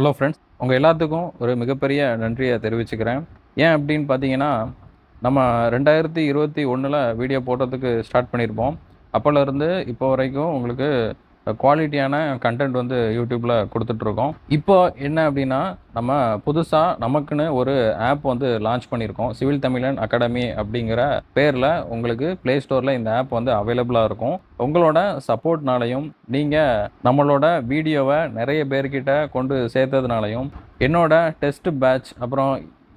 Hello friends, உங்கள் எல்லாத்துக்கும் ஒரு மிகப்பெரிய நன்றியை தெரிவிச்சுக்கிறேன். ஏன் அப்படின்னு பார்த்தீங்கன்னா, நம்ம 2021ல் வீடியோ போடுறதுக்கு ஸ்டார்ட் பண்ணியிருப்போம். அப்போலேருந்து இப்போ வரைக்கும் உங்களுக்கு குவாலிட்டியான கன்டென்ட் வந்து யூடியூப்பில் கொடுத்துட்ருக்கோம். இப்போ என்ன அப்படின்னா, நம்ம புதுசாக நமக்குன்னு ஒரு ஆப் வந்து லான்ச் பண்ணியிருக்கோம். சிவில் தமிழன் அகாடமி அப்படிங்கிற பேரில் உங்களுக்கு ப்ளே ஸ்டோரில் இந்த ஆப் வந்து அவைலபிளாக இருக்கும். உங்களோட சப்போர்ட்னாலையும், நீங்கள் நம்மளோட வீடியோவை நிறைய பேர்கிட்ட கொண்டு சேர்த்ததுனாலையும், என்னோட டெஸ்ட் பேட்ச் அப்புறம்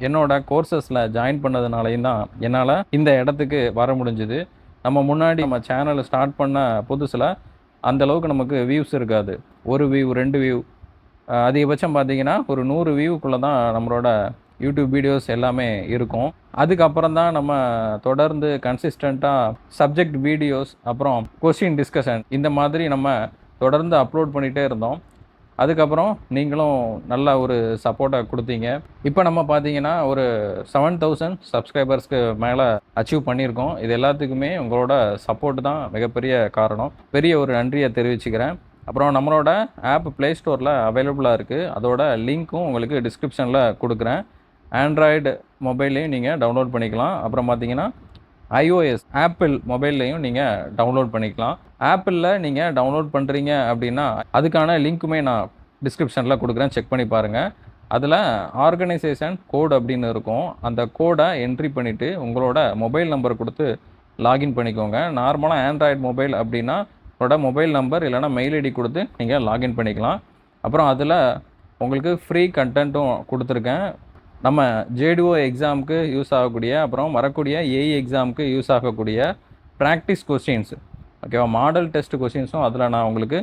என்னோட கோர்சஸில் ஜாயின் பண்ணதுனாலையும் தான் என்னால் இந்த இடத்துக்கு வர முடிஞ்சுது. நம்ம சேனலை ஸ்டார்ட் பண்ண புதுசில் அந்த அளவுக்கு நமக்கு வியூஸ் இருக்காது. 1 வியூ, 2 வியூ, அதிகபட்சம் பார்த்தீங்கன்னா ஒரு 100 வியூக்குள்ளே தான் நம்மளோட யூடியூப் வீடியோஸ் எல்லாமே இருக்கும். அதுக்கப்புறம் தான் நம்ம தொடர்ந்து கன்சிஸ்டண்ட்டாக சப்ஜெக்ட் வீடியோஸ், அப்புறம் கொஸ்டின் டிஸ்கஷன் இந்த மாதிரி நம்ம தொடர்ந்து அப்லோட் பண்ணிகிட்டே இருந்தோம். அதுக்கப்புறம் நீங்களும் நல்ல ஒரு சப்போர்ட்டை கொடுத்தீங்க. இப்போ நம்ம பார்த்தீங்கன்னா ஒரு 7000 சப்ஸ்கிரைபர்ஸ்க்கு மேலே அச்சீவ் பண்ணியிருக்கோம். இது எல்லாத்துக்குமே உங்களோட சப்போர்ட் தான் மிகப்பெரிய காரணம். பெரிய ஒரு நன்றியை தெரிவிச்சுக்கிறேன். அப்புறம் நம்மளோட ஆப் ப்ளே ஸ்டோரில் அவைலபிளாக இருக்குது. அதோட லிங்க்கும் உங்களுக்கு டிஸ்கிரிப்ஷனில் கொடுக்குறேன். ஆண்ட்ராய்டு மொபைல்லையும் நீங்கள் டவுன்லோட் பண்ணிக்கலாம். அப்புறம் பார்த்தீங்கன்னா ஐஓஎஸ் ஆப்பிள் மொபைல்லையும் நீங்கள் டவுன்லோட் பண்ணிக்கலாம். ஆப்பிளில் நீங்கள் டவுன்லோட் பண்ணுறீங்க அப்படின்னா அதுக்கான லிங்க்குமே நான் டிஸ்கிரிப்ஷனில் கொடுக்குறேன், செக் பண்ணி பாருங்கள். அதில் ஆர்கனைசேஷன் கோட் அப்படின்னு இருக்கும். அந்த கோடை என்ட்ரி பண்ணிவிட்டு உங்களோட மொபைல் நம்பர் கொடுத்து லாகின் பண்ணிக்கோங்க. நார்மலாக ஆண்ட்ராய்டு மொபைல் அப்படின்னா உங்களோட மொபைல் நம்பர் இல்லைனா மெயில் ஐடி கொடுத்து நீங்கள் லாகின் பண்ணிக்கலாம். அப்புறம் அதில் உங்களுக்கு ஃப்ரீ கண்டென்ட்டும் கொடுத்துருக்கேன். நம்ம ஜேடிஓ எக்ஸாமுக்கு யூஸ் ஆகக்கூடிய, அப்புறம் வரக்கூடிய ஏஇ எக்ஸாமுக்கு யூஸ் ஆகக்கூடிய ப்ராக்டிஸ் கொஸ்டின்ஸ், ஓகேவா, மாடல் டெஸ்ட் கொஸ்டின்ஸும் அதில் நான் உங்களுக்கு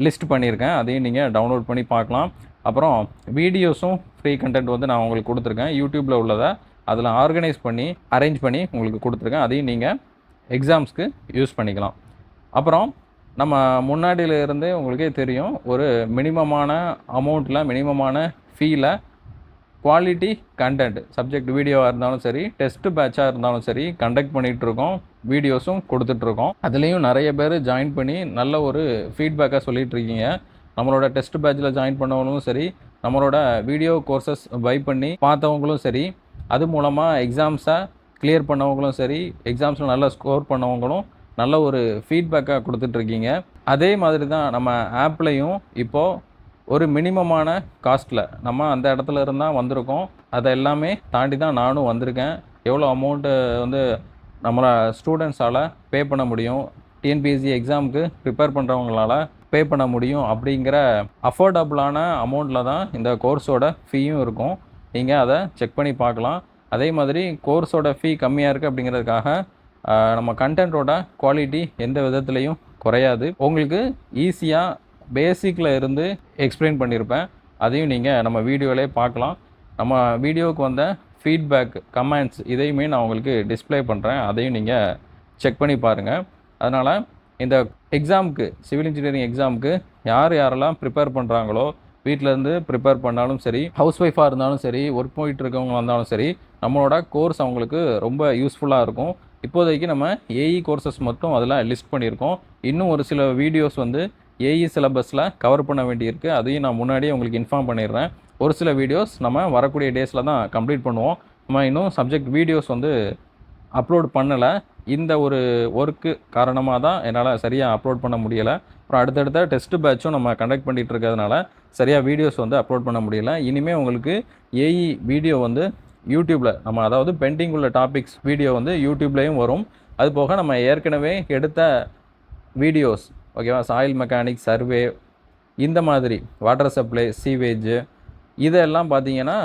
லிஸ்ட் பண்ணியிருக்கேன். அதையும் நீங்கள் டவுன்லோட் பண்ணி பார்க்கலாம். அப்புறம் வீடியோஸும் ஃப்ரீ கண்டென்ட் வந்து நான் உங்களுக்கு கொடுத்துருக்கேன். யூடியூப்பில் உள்ளதை அதில் ஆர்கனைஸ் பண்ணி அரேஞ்ச் பண்ணி உங்களுக்கு கொடுத்துருக்கேன். அதையும் நீங்கள் எக்ஸாம்ஸ்க்கு யூஸ் பண்ணிக்கலாம். அப்புறம் நம்ம முன்னாடியிலேருந்தே உங்களுக்கே தெரியும், ஒரு மினிமமான அமௌண்ட்டில், மினிமமான ஃபீல குவாலிட்டி கண்டென்ட் சப்ஜெக்ட் வீடியோவாக இருந்தாலும் சரி, டெஸ்ட் பேட்சாக இருந்தாலும் சரி கண்டக்ட் பண்ணிகிட்ருக்கோம். வீடியோஸும் கொடுத்துட்ருக்கோம். அதுலேயும் நிறைய பேர் ஜாயின் பண்ணி நல்ல ஒரு ஃபீட்பேக்காக சொல்லிகிட்ருக்கீங்க. நம்மளோட டெஸ்ட் பேட்சில் ஜாயின் பண்ணவங்களும் சரி, நம்மளோட வீடியோ கோர்சஸ் பை பண்ணி பார்த்தவங்களும் சரி, அது மூலமாக எக்ஸாம்ஸை கிளியர் பண்ணவங்களும் சரி, எக்ஸாம்ஸில் நல்ல ஸ்கோர் பண்ணவங்களும் நல்ல ஒரு ஃபீட்பேக்காக கொடுத்துட்ருக்கீங்க. அதே மாதிரி தான் நம்ம ஆப்லேயும் இப்போது ஒரு மினிமமான காஸ்ட்டில் நம்ம அந்த இடத்துல இருந்தால் வந்திருக்கோம். அதை எல்லாமே தாண்டி தான் நானும் வந்திருக்கேன். எவ்வளோ அமௌண்ட்டு வந்து நம்மளை ஸ்டூடெண்ட்ஸால் பே பண்ண முடியும், டிஎன்பிஎஸ்சி எக்ஸாமுக்கு ப்ரிப்பேர் பண்ணுறவங்களால் பே பண்ண முடியும் அப்படிங்கிற அஃபோர்டபுளான அமௌண்ட்டில் தான் இந்த கோர்ஸோட ஃபீயும் இருக்கும். நீங்கள் அதை செக் பண்ணி பார்க்கலாம். அதே மாதிரி கோர்ஸோட ஃபீ கம்மியாக இருக்குது அப்படிங்கிறதுக்காக நம்ம கண்டென்ட்டோட குவாலிட்டி எந்த விதத்துலேயும் குறையாது. உங்களுக்கு ஈஸியாக பேசிக்கில் இருந்து எக்ஸ்பிளைன் பண்ணியிருப்பேன். அதையும் நீங்கள் நம்ம வீடியோவிலே பார்க்கலாம். நம்ம வீடியோவுக்கு வந்த ஃபீட்பேக், கமெண்ட்ஸ் இதையுமே நான் உங்களுக்கு டிஸ்பிளே பண்ணுறேன். அதையும் நீங்கள் செக் பண்ணி பாருங்கள். அதனால் இந்த எக்ஸாமுக்கு, சிவில் இன்ஜினியரிங் எக்ஸாமுக்கு யாரெல்லாம் ப்ரிப்பேர் பண்ணுறாங்களோ, வீட்டிலேருந்து ப்ரிப்பேர் பண்ணாலும் சரி, ஹவுஸ் ஒய்ஃபாக இருந்தாலும் சரி, ஒர்க் போயிட்டு இருக்கவங்க வந்தாலும் சரி, நம்மளோட கோர்ஸ் அவங்களுக்கு ரொம்ப யூஸ்ஃபுல்லாக இருக்கும். இப்போதைக்கு நம்ம ஏஇ கோர்சஸ் மட்டும் அதில் லிஸ்ட் பண்ணியிருக்கோம். இன்னும் ஒரு சில வீடியோஸ் வந்து ஏஇ சிலபஸில் கவர் பண்ண வேண்டியிருக்கு. அதையும் நான் முன்னாடியே உங்களுக்கு இன்ஃபார்ம் பண்ணிடுறேன். ஒரு சில வீடியோஸ் நம்ம வரக்கூடிய டேஸில் தான் கம்ப்ளீட் பண்ணுவோம். நம்ம இன்னும் சப்ஜெக்ட் வீடியோஸ் வந்து அப்லோட் பண்ணலை. இந்த ஒரு ஒர்க்கு காரணமாக தான் என்னால் சரியாக அப்லோட் பண்ண முடியலை. அப்புறம் அடுத்தடுத்த டெஸ்ட் பேட்சும் நம்ம கண்டக்ட் பண்ணிகிட்டு இருக்கிறதுனால சரியாக வீடியோஸ் வந்து அப்லோட் பண்ண முடியலை. இனிமேல் உங்களுக்கு ஏஇ வீடியோ வந்து யூடியூப்பில் நம்ம, அதாவது பெண்டிங் உள்ள டாபிக்ஸ் வீடியோ வந்து யூடியூப்லேயும் வரும். அது போக நம்ம ஏற்கனவே எடுத்த வீடியோஸ், ஓகேவா, சாயில் மெக்கானிக், சர்வே, இந்த மாதிரி வாட்டர் சப்ளை, சீவேஜ், இதெல்லாம் பார்த்தீங்கன்னா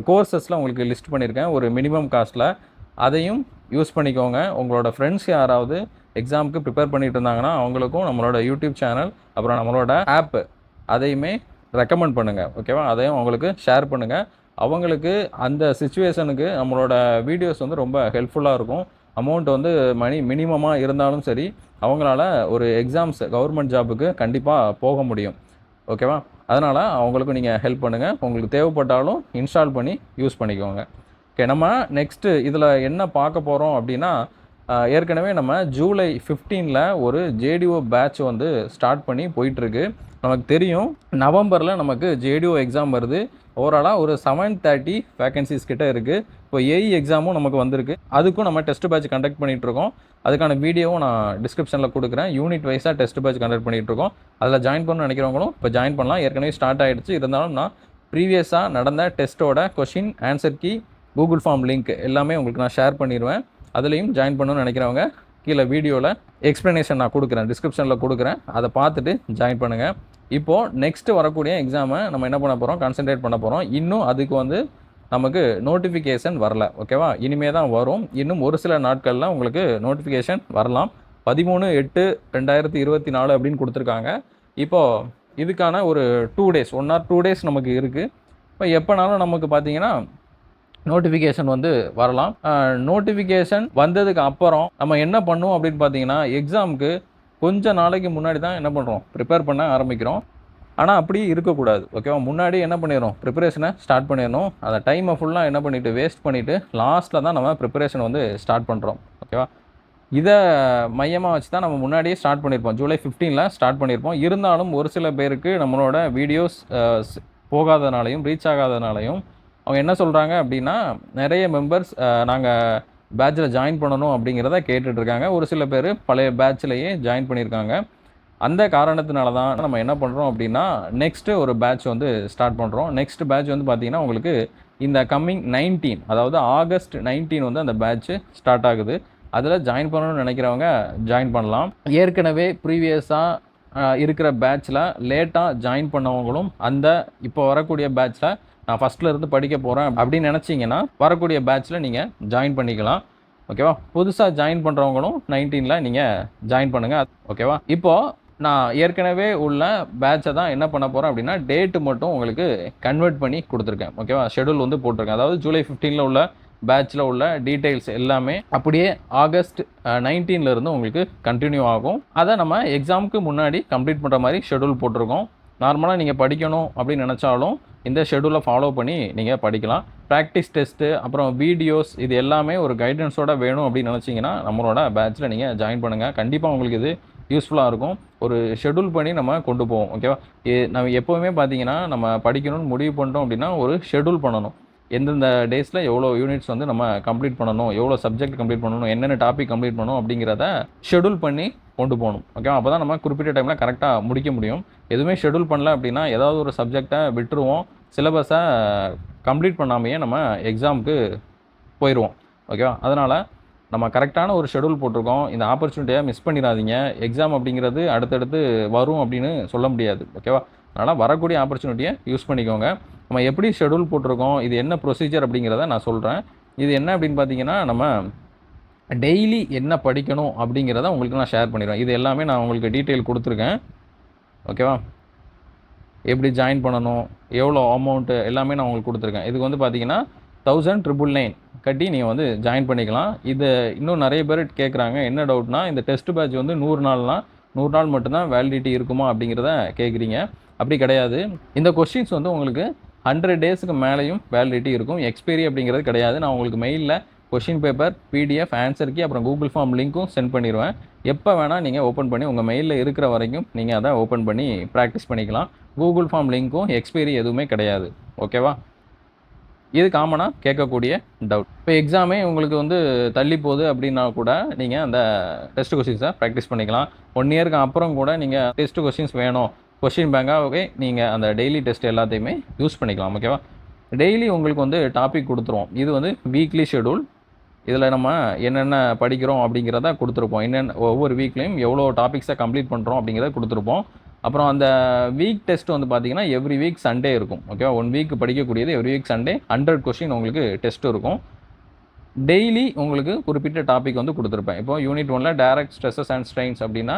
கோர்சஸில் உங்களுக்கு லிஸ்ட் பண்ணியிருக்கேன் ஒரு மினிமம் காஸ்ட்டில். அதையும் யூஸ் பண்ணிக்கோங்க. உங்களோட ஃப்ரெண்ட்ஸ் யாராவது எக்ஸாமுக்கு ப்ரிப்பேர் பண்ணிகிட்டு இருந்தாங்கன்னா அவங்களுக்கும் நம்மளோட யூடியூப் சேனல், அப்புறம் நம்மளோட ஆப்பு அதையுமே ரெக்கமெண்ட் பண்ணுங்கள், ஓகேவா. அதையும் அவங்களுக்கு ஷேர் பண்ணுங்கள். அவங்களுக்கு அந்த சிச்சுவேஷனுக்கு நம்மளோட வீடியோஸ் வந்து ரொம்ப ஹெல்ப்ஃபுல்லாக இருக்கும். அமௌண்ட் வந்து மினிமமாக இருந்தாலும் சரி, அவங்களால ஒரு எக்ஸாம்ஸ் கவர்மெண்ட் ஜாபுக்கு கண்டிப்பாக போக முடியும், ஓகேவா. அதனால் அவங்களுக்கும் நீங்கள் ஹெல்ப் பண்ணுங்கள். உங்களுக்கு தேவைப்பட்டாலும் இன்ஸ்டால் பண்ணி யூஸ் பண்ணிக்கோங்க. ஓகே, நம்ம நெக்ஸ்ட்டு இதில் என்ன பார்க்க போகிறோம் அப்படின்னா, ஏற்கனவே நம்ம ஜூலை 15ல் ஒரு ஜேடிஓ பேட்ச் வந்து ஸ்டார்ட் பண்ணி போயிட்டுருக்கு. நமக்கு தெரியும் நவம்பரில் நமக்கு ஜேடிஓ எக்ஸாம் வருது. ஓவராலாக ஒரு 730 வேகன்சிஸ் கிட்ட இருக்குது. இப்போ ஏஇ எக்ஸாமும் நமக்கு வந்திருக்கு. அதுக்கும் நம்ம டெஸ்ட் பேட்ச் கண்டக்ட் பண்ணிகிட்ருக்கோம். அதுக்கான வீடியோவும் நான் டிஸ்கிரிப்ஷனில் கொடுக்குறேன். யூனிட் வைஸாக டெஸ்ட் பேட்ச் கண்டக்ட் பண்ணிகிட்ருக்கோம். அதில் ஜாயின் பண்ணணும்னு நினைக்கிறவங்களும் இப்போ ஜாயின் பண்ணலாம். ஏற்கனவே ஸ்டார்ட் ஆகிடுச்சு. இருந்தாலும் நான் ப்ரீவியஸாக நடந்த டெஸ்ட்டோட question answer key Google form link எல்லாமே உங்களுக்கு நான் ஷேர் பண்ணிடுவேன். அதுலேயும் ஜாயின் பண்ணணும்னு நினைக்கிறவங்க கீழே வீடியோவில் எக்ஸ்ப்ளனேஷன் நான் கொடுக்குறேன், டிஸ்கிரிப்ஷனில் கொடுக்குறேன். அதை பார்த்துட்டு ஜாயின் பண்ணுங்கள். இப்போது நெக்ஸ்ட்டு வரக்கூடிய எக்ஸாமை நம்ம என்ன பண்ண போகிறோம், கான்சன்ட்ரேட் பண்ண போகிறோம். இன்னும் அதுக்கு வந்து நமக்கு நோட்டிஃபிகேஷன் வரல, ஓகேவா? இனிமே தான் வரும். இன்னும் ஒரு சில நாட்களில் உங்களுக்கு நோட்டிஃபிகேஷன் வரலாம். 13/8/2024 அப்படின்னு கொடுத்துருக்காங்க. இப்போது இதுக்கான ஒரு 2 டேஸ் 1 or 2 டேஸ் நமக்கு இருக்குது. இப்போ எப்போனாலும் நமக்கு பார்த்தீங்கன்னா நோட்டிஃபிகேஷன் வந்து வரலாம். நோட்டிஃபிகேஷன் வந்ததுக்கு அப்புறம் நம்ம என்ன பண்ணுவோம் அப்படின்னு பார்த்தீங்கன்னா, எக்ஸாமுக்கு கொஞ்ச நாளைக்கு முன்னாடி தான் என்ன பண்ணுறோம், ப்ரிப்பேர் பண்ண ஆரம்பிக்கிறோம். ஆனால் அப்படி இருக்கக்கூடாது, ஓகேவா? முன்னாடி என்ன பண்ணிடுறோம், ப்ரிப்பரேஷனை ஸ்டார்ட் பண்ணிடணும். அந்த டைமை ஃபுல்லாக என்ன பண்ணிவிட்டு வேஸ்ட் பண்ணிவிட்டு லாஸ்ட்டில் தான் நம்ம ப்ரிப்பரேஷன் வந்து ஸ்டார்ட் பண்ணுறோம், ஓகேவா? இதை மையமாக வச்சு தான் நம்ம முன்னாடியே ஸ்டார்ட் பண்ணியிருப்போம். ஜூலை 15ல் ஸ்டார்ட் பண்ணியிருப்போம். இருந்தாலும் ஒரு சில பேருக்கு நம்மளோட வீடியோஸ் போகாதனாலையும் ரீச் ஆகாதனாலையும் அவங்க என்ன சொல்கிறாங்க அப்படின்னா, நிறைய மெம்பர்ஸ் நாங்கள் பேட்சில் ஜாயின் பண்ணணும் அப்படிங்கிறத கேட்டுட்ருக்காங்க. ஒரு சில பேர் பழைய பேட்ச்லேயே ஜாயின் பண்ணியிருக்காங்க. அந்த காரணத்தினால தான் நம்ம என்ன பண்ணுறோம் அப்படின்னா, நெக்ஸ்ட்டு ஒரு பேட்ச் வந்து ஸ்டார்ட் பண்ணுறோம். நெக்ஸ்ட் பேட்ச் வந்து பார்த்திங்கன்னா உங்களுக்கு இந்த கம்மிங் 19, அதாவது ஆகஸ்ட் 19 வந்து அந்த பேட்ச்சு ஸ்டார்ட் ஆகுது. அதில் ஜாயின் பண்ணணும்னு நினைக்கிறவங்க ஜாயின் பண்ணலாம். ஏற்கனவே ப்ரீவியஸாக இருக்கிற பேட்சில் லேட்டாக ஜாயின் பண்ணவங்களும் அந்த இப்போ வரக்கூடிய பேட்சில் நான் ஃபஸ்ட்டில் இருந்து படிக்க போகிறேன் அப்படின்னு நினச்சிங்கன்னா வரக்கூடிய பேட்சில் நீங்கள் ஜாயின் பண்ணிக்கலாம், ஓகேவா? புதுசாக ஜாயின் பண்ணுறவங்களும் 19ல் நீங்கள் ஜாயின் பண்ணுங்கள், ஓகேவா? இப்போது நான் ஏற்கனவே உள்ள பேட்சை தான் என்ன பண்ண போகிறேன் அப்படின்னா, டேட்டு மட்டும் உங்களுக்கு கன்வெர்ட் பண்ணி கொடுத்துருக்கேன், ஓகேவா? ஷெடியூல் வந்து போட்டிருக்கேன். அதாவது ஜூலை 15ல் உள்ள பேட்சில் உள்ள டீட்டெயில்ஸ் எல்லாமே அப்படியே ஆகஸ்ட் 19ல் இருந்து உங்களுக்கு கண்டினியூ ஆகும். அதை நம்ம எக்ஸாமுக்கு முன்னாடி கம்ப்ளீட் பண்ணுற மாதிரி ஷெடியூல் போட்டிருக்கோம். நார்மலாக நீங்கள் படிக்கணும் அப்படின்னு நினச்சாலும் இந்த ஷெடியூலை ஃபாலோ பண்ணி நீங்கள் படிக்கலாம். ப்ராக்டிஸ் டெஸ்ட்டு, அப்புறம் வீடியோஸ், இது எல்லாமே ஒரு கைடன்ஸோடு வேணும் அப்படின்னு நினச்சிங்கன்னா நம்மளோட பேட்சில் நீங்கள் ஜாயின் பண்ணுங்கள். கண்டிப்பாக உங்களுக்கு இது யூஸ்ஃபுல்லாக இருக்கும். ஒரு ஷெடியூல் பண்ணி நம்ம கொண்டு போவோம், ஓகேவா? நம்ம எப்போவுமே பார்த்தீங்கன்னா நம்ம படிக்கணும்னு முடிவு பண்ணிட்டோம் அப்படின்னா ஒரு ஷெடியூல் பண்ணணும். எந்தெந்த டேஸில் எவ்வளோ யூனிட்ஸ் வந்து நம்ம கம்ப்ளீட் பண்ணணும், எவ்வளோ சப்ஜெக்ட் கம்ப்ளீட் பண்ணணும், என்னென்ன டாபிக் கம்ப்ளீட் பண்ணணும் அப்படிங்கிறத ஷெடியூல் பண்ணி கொண்டு போகணும், ஓகேவா? அப்போ தான் நம்ம குறிப்பிட்ட டைமில் கரெக்டாக முடிக்க முடியும். எதுவுமே ஷெடியூல் பண்ணல அப்படின்னா ஏதாவது ஒரு சப்ஜெக்டை விட்டுருவோம், சிலபஸை கம்ப்ளீட் பண்ணாமையே நம்ம எக்ஸாமுக்கு போயிடுவோம், ஓகேவா? அதனால் நம்ம கரெக்டான ஒரு ஷெடியூல் போட்டிருக்கோம். இந்த ஆப்பர்ச்சுனிட்டியை மிஸ் பண்ணிடாதீங்க. எக்ஸாம் அப்படிங்கிறது அடுத்தடுத்து வரும் அப்படின்னு சொல்ல முடியாது, ஓகேவா? அதனால் வரக்கூடிய ஆப்பர்ச்சுனிட்டியை யூஸ் பண்ணிக்கோங்க. நம்ம எப்படி ஷெடியூல் போட்டிருக்கோம், இது என்ன ப்ரொசீஜர் அப்படிங்கிறத நான் சொல்கிறேன். இது என்ன அப்படின்னு பார்த்தீங்கன்னா, நம்ம டெய்லி என்ன படிக்கணும் அப்படிங்கிறத உங்களுக்கு நான் ஷேர் பண்ணிடுவேன். இது எல்லாமே நான் உங்களுக்கு டீட்டெயில் கொடுத்துருக்கேன், ஓகேவா? எப்படி ஜாயின் பண்ணணும், எவ்வளோ அமௌண்ட்டு எல்லாமே நான் உங்களுக்கு கொடுத்துருக்கேன். இதுக்கு வந்து பார்த்தீங்கன்னா 1999 கட்டி நீங்கள் வந்து ஜாயின் பண்ணிக்கலாம். இது இன்னும் நிறைய பேர் கேட்குறாங்க. என்ன டவுட்னா, இந்த டெஸ்ட் பேட்ச் வந்து 100 நாள்னா 100 நாள் மட்டும்தான் வேலிடிட்டி இருக்குமா அப்படிங்கிறத கேட்குறீங்க. அப்படி கிடையாது. இந்த கொஸ்டின்ஸ் வந்து உங்களுக்கு 100 டேஸுக்கு மேலேயும் வேலிடிட்டி இருக்கும். எக்ஸ்பைரி அப்படிங்கிறது கிடையாது. நான் உங்களுக்கு மெயிலில் question paper, PDF, answer key, அப்புறம் கூகுள் ஃபார்ம் லிங்க்கும் சென்ட் பண்ணிடுவேன். எப்போ வேணால் நீங்கள் ஓப்பன் பண்ணி உங்கள் மெயிலில் இருக்கிற வரைக்கும் நீங்கள் அதை ஓப்பன் பண்ணி ப்ராக்டிஸ் பண்ணிக்கலாம். கூகுள் ஃபார்ம் லிங்க்கும் எக்ஸ்பைரி எதுவுமே கிடையாது, ஓகேவா? இது காமனாக கேட்கக்கூடிய டவுட். இப்போ எக்ஸாமே உங்களுக்கு வந்து தள்ளி போகுது அப்படின்னா கூட நீங்கள் அந்த டெஸ்ட் கொஸ்டின்ஸை ப்ராக்டிஸ் பண்ணிக்கலாம். 1 இயருக்கு அப்புறம் கூட நீங்கள் டெஸ்ட் கொஸ்டின்ஸ் வேணும், கொஸ்டின் பேங்காகவே நீங்கள் அந்த டெய்லி டெஸ்ட் எல்லாத்தையுமே யூஸ் பண்ணிக்கலாம், ஓகேவா? டெய்லி உங்களுக்கு வந்து டாபிக் கொடுத்துருவோம். இது வந்து வீக்லி ஷெடியூல். இதில் நம்ம என்னென்ன படிக்கிறோம் அப்படிங்கிறத கொடுத்துருப்போம். என்னென்ன ஒவ்வொரு வீக்லேயும் எவ்வளோ டாபிக்ஸை கம்ப்ளீட் பண்ணுறோம் அப்படிங்கிறத கொடுத்துருப்போம். அப்புறம் அந்த வீக் டெஸ்ட் வந்து பார்த்தீங்கன்னா எவ்ரி வீக் சண்டே இருக்கும், ஓகேவா? 1 வீக் படிக்கக்கூடியது எவ்ரி வீக் சண்டே 100 கொஸ்டின் உங்களுக்கு டெஸ்ட் இருக்கும். டெய்லி உங்களுக்கு குறிப்பிட்ட டாபிக் வந்து கொடுத்துருப்பேன். இப்போ யூனிட் 1ல் டைரக்ட் ஸ்ட்ரெஸஸ் அண்ட் ஸ்ட்ரெயின்ஸ் அப்படின்னா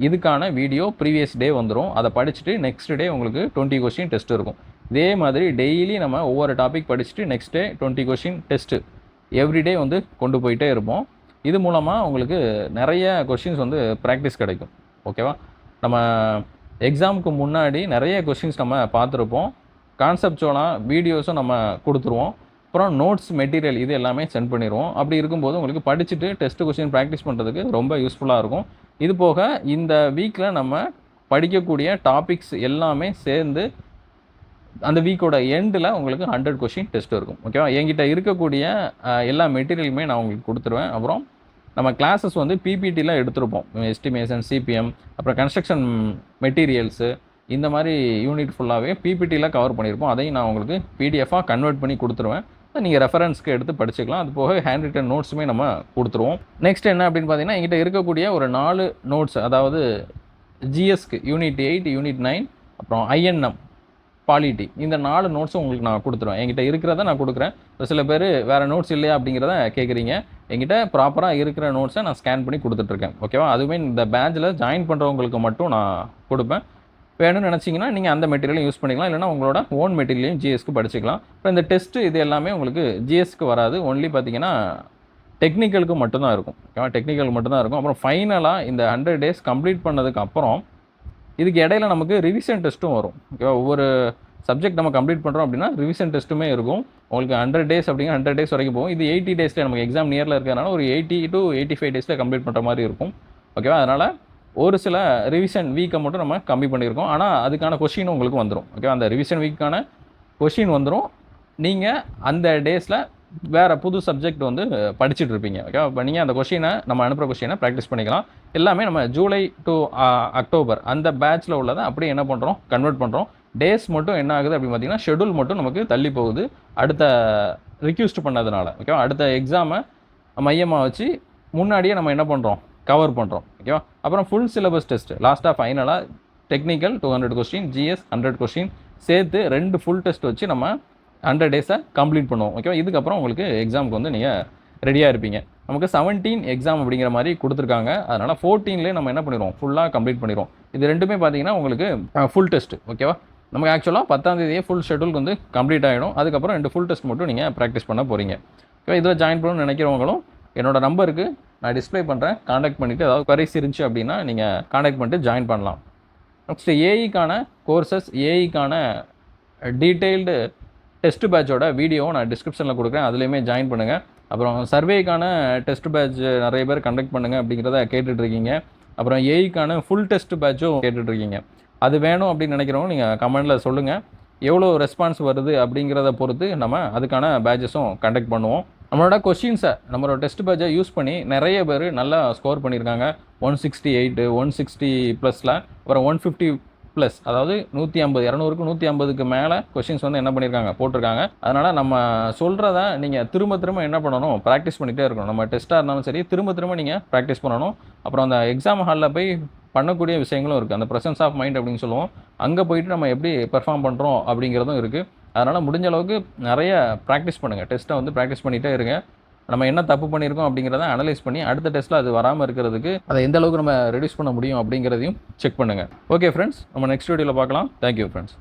இதுக்கான வீடியோ ப்ரீவியஸ் டே வந்துடும். அதை படிச்சுட்டு நெக்ஸ்ட் டே உங்களுக்கு 20 கொஸ்டின் டெஸ்ட் இருக்கும். இதே மாதிரி டெய்லி நம்ம ஒவ்வொரு டாபிக் படிச்சுட்டு next day 20 question test everyday வந்து கொண்டு போயிட்டே இருப்போம். இது மூலமாக உங்களுக்கு நிறைய கொஸ்டின்ஸ் வந்து ப்ராக்டிஸ் கிடைக்கும், ஓகேவா? நம்ம எக்ஸாமுக்கு முன்னாடி நிறைய கொஸ்டின்ஸ் நம்ம பார்த்துருப்போம். கான்செப்சுவலாக வீடியோஸும் நம்ம கொடுத்துருவோம். அப்புறம் நோட்ஸ் மெட்டீரியல் இது எல்லாமே சென்ட் பண்ணிடுவோம். அப்படி இருக்கும்போது உங்களுக்கு படிச்சுட்டு டெஸ்ட் கொஸ்டின் ப்ராக்டிஸ் பண்ணுறதுக்கு ரொம்ப யூஸ்ஃபுல்லாக இருக்கும். இது போக இந்த வீக்கில் நம்ம படிக்கக்கூடிய டாபிக்ஸ் எல்லாமே சேர்ந்து அந்த வீக்கோட எண்டில் உங்களுக்கு 100 கொஸ்டின் டெஸ்ட் இருக்கும். ஓகேவா? என்கிட்ட இருக்கக்கூடிய எல்லா மெட்டீரியலுமே நான் உங்களுக்கு கொடுத்துருவேன். அப்புறம் நம்ம கிளாஸஸ் வந்து பிபிடியில் எடுத்திருப்போம். எஸ்டிமேஷன், சிபிஎம், அப்புறம் கன்ஸ்ட்ரக்ஷன் மெட்டீரியல்ஸு, இந்த மாதிரி யூனிட் ஃபுல்லாகவே பிபிடியில் கவர் பண்ணியிருப்போம். அதையும் நான் உங்களுக்கு பிடிஎஃபாக கன்வெர்ட் பண்ணி கொடுத்துருவேன். நீங்கள் ரெஃபரன்ஸ்க்கு எடுத்து படிச்சுக்கலாம். அது போக ஹேண்ட் ரிட்டன் நோட்ஸுமே நம்ம கொடுத்துருவோம். நெக்ஸ்ட் என்ன அப்படின்னு பார்த்தீங்கன்னா, என்கிட்ட இருக்கக்கூடிய ஒரு 4 நோட்ஸ், அதாவது ஜிஎஸ்க்கு யூனிட் 8, யூனிட் 9, அப்புறம் ஐஎன்எம், பாலிட்டி, இந்த 4 நோட்ஸும் உங்களுக்கு நான் கொடுத்துருவேன். என்கிட்ட இருக்கிறத நான் கொடுக்குறேன். சில பேர் வேறு நோட்ஸ் இல்லையா அப்படிங்கிறத கேட்குறீங்க. என்கிட்ட ப்ராப்பராக இருக்கிற நோட்ஸை நான் ஸ்கேன் பண்ணி கொடுத்துட்ருக்கேன். ஓகேவா? அதுவுமே இந்த பேட்சில் ஜாயின் பண்ணுறவங்களுக்கு மட்டும் நான் கொடுப்பேன். வேணும்னு நினச்சிங்கன்னா நீங்கள் அந்த மெட்டீரியலும் யூஸ் பண்ணிக்கலாம். இல்லைனா உங்களோட ஓன் மெட்டீரியலையும் ஜிஎஸ்க்கு படிச்சுக்கலாம். இப்போ இந்த டெஸ்ட்டு இது எல்லாமே உங்களுக்கு ஜிஎஸ்க்கு வராது. ஒன்லி பார்த்தீங்கன்னா டெக்னிக்கலுக்கு மட்டும்தான் இருக்கும். ஓகேவா? டெக்னிக்கல் மட்டும்தான் இருக்கும். அப்புறம் ஃபைனலாக இந்த 100 டேஸ் கம்ப்ளீட் பண்ணதுக்கு அப்புறம் இதுக்கு இடையில நமக்கு ரிவிஷன் டெஸ்ட்டும் வரும். ஓகேவா? ஒவ்வொரு சப்ஜெக்ட் நம்ம கம்ப்ளீட் பண்ணுறோம் அப்படின்னா ரிவிஷன் டெஸ்ட்டுமே இருக்கும். உங்களுக்கு 100 டேஸ் அப்படிங்கிற 100 டேஸ் வரைக்கும் போகும். இது 80 டேஸில் நமக்கு எக்ஸாம் நியரில் இருக்கிறதுனால ஒரு 80 to 85 டேஸில் கம்ப்ளீட் பண்ணுற மாதிரி இருக்கும். ஓகேவா? அதனால் ஒரு சில ரிவிஷன் வீக்கை மட்டும் நம்ம கம்மி பண்ணியிருக்கோம். ஆனால் அதுக்கான கொஷினும் உங்களுக்கு வந்துடும். ஓகேவா? அந்த ரிவிஷன் வீக்கான கொஷின் வந்துடும். நீங்கள் அந்த டேஸில் வேறு புது சப்ஜெக்ட் வந்து படிச்சுட்டு இருப்பீங்க. ஓகேவா? இப்போ நீங்கள் அந்த கொஷினை நம்ம அனுப்புகிற கொஷினை ப்ராக்டிஸ் பண்ணிக்கலாம். எல்லாமே நம்ம ஜூலை டு அக்டோபர் அந்த பேட்சில் உள்ளதை அப்படியே என்ன பண்ணுறோம், கன்வெர்ட் பண்ணுறோம். டேஸ் மட்டும் என்ன ஆகுது அப்படின்னு பார்த்தீங்கன்னா, ஷெடியூல் மட்டும் நமக்கு தள்ளி போகுது அடுத்த ரிக்வெஸ்ட் பண்ணதுனால. ஓகேவா? அடுத்த எக்ஸாமை மையமாக வச்சு முன்னாடியே நம்ம என்ன பண்ணுறோம், கவர் பண்ணுறோம். ஓகேவா? அப்புறம் ஃபுல் சிலபஸ் டெஸ்ட் லாஸ்ட்டாக ஃபைனலாக டெக்னிக்கல் 200 கொஸ்டின், ஜிஎஸ் 100 கொஸ்டின் சேர்த்து 2 ஃபுல் டெஸ்ட் வச்சு நம்ம 100 டேஸை கம்ப்ளீட் பண்ணுவோம். ஓகேவா? இதுக்கப்புறம் உங்களுக்கு எக்ஸாமுக்கு வந்து நீங்கள் ரெடியாக இருப்பீங்க. நமக்கு 17 எக்ஸாம் அப்படிங்கிற மாதிரி கொடுத்துருக்காங்க. அதனால் 14லேயே நம்ம என்ன பண்ணிடுவோம், ஃபுல்லாக கம்ப்ளீட் பண்ணிடுவோம். இது ரெண்டுமே பார்த்தீங்கன்னா உங்களுக்கு ஃபுல் டெஸ்ட். ஓகேவா? நமக்கு ஆக்சுவலாக 10ஆம் தேதியே ஃபுல் ஷெடியூலுக்கு வந்து கம்ப்ளீட் ஆகிடும். அதுக்கப்புறம் 2 ஃபுல் டெஸ்ட் மட்டும் நீங்கள் ப்ராக்டிஸ் பண்ண போகிறீங்க. ஓகே, இதில் ஜாயின் பண்ணணும்னு நினைக்கிறவங்களும் என்னோடய நம்பருக்கு நான் டிஸ்பிளே பண்ணுறேன். காண்டாக்ட் பண்ணிவிட்டு ஏதாவது குறைஸ் இருந்துச்சு அப்படின்னா நீங்கள் காண்டாக்ட் பண்ணிட்டு ஜாயின் பண்ணலாம். நெக்ஸ்ட்டு ஏஇக்கான கோர்சஸ், ஏஇக்கான டீட்டெயில்டு டெஸ்ட் பேட்சோட வீடியோவும் நான் டிஸ்கிரிப்ஷனில் கொடுக்குறேன். அதுலேயுமே ஜாயின் பண்ணுங்கள். அப்புறம் சர்வேக்கான டெஸ்ட் பேட்ச் நிறைய பேர் கண்டக்ட் பண்ணுங்கள் அப்படிங்கிறத கேட்டுட்ருக்கீங்க. அப்புறம் ஏஇக்கான ஃபுல் டெஸ்ட் பேட்சும் கேட்டுட்ருக்கீங்க. அது வேணும் அப்படின்னு நினைக்கிறவங்க நீங்கள் கமெண்டில் சொல்லுங்கள். எவ்வளோ ரெஸ்பான்ஸ் வருது அப்படிங்கிறத பொறுத்து நம்ம அதுக்கான பேட்சஸும் கண்டக்ட் பண்ணுவோம். நம்மளோட கொஷின்ஸை, நம்மளோட டெஸ்ட் பேட்சை யூஸ் பண்ணி நிறைய பேர் நல்லா ஸ்கோர் பண்ணியிருக்காங்க. 168, 160 ப்ளஸில், அப்புறம் 150 ப்ளஸ், அதாவது 150, 200க்கு 150க்கு மேலே கொஷின்ஸ் வந்து என்ன பண்ணியிருக்காங்க, போட்டிருக்காங்க. அதனால் நம்ம சொல்கிறத நீங்கள் திரும்ப திரும்ப என்ன பண்ணணும், ப்ராக்டிஸ் பண்ணிகிட்டே இருக்கணும். நம்ம டெஸ்ட்டாக இருந்தாலும் சரி, திரும்ப திரும்ப நீங்கள் ப்ராக்டிஸ் பண்ணணும். அப்புறம் அந்த எக்ஸாம் ஹாலில் போய் பண்ணக்கூடிய விஷயங்களும் இருக்குது. அந்த ப்ரெசன்ஸ் ஆஃப் மைண்ட் அப்படின்னு சொல்லுவோம். அங்கே போயிட்டு நம்ம எப்படி பெர்ஃபார்ம் பண்ணுறோம் அப்படிங்கிறதும் இருக்குது. அதனால் முடிஞ்ச அளவுக்கு நிறைய ப்ராக்டிஸ் பண்ணுங்கள். டெஸ்ட்டை வந்து ப்ராக்டிஸ் பண்ணிகிட்டே இருங்க. நம்ம என்ன தப்பு பண்ணியிருக்கோம் அப்படிங்கிறத அனலைஸ் பண்ணி அடுத்த டெஸ்ட்டில் அது வராமல் இருக்கிறதுக்கு அதை எந்த அளவுக்கு நம்ம ரெடியூஸ் பண்ண முடியும் அப்படிங்கிறதையும் செக் பண்ணுங்கள். ஓகே ஃப்ரெண்ட்ஸ், நம்ம நெக்ஸ்ட் வீடியோவில் பார்க்கலாம். Thank you friends.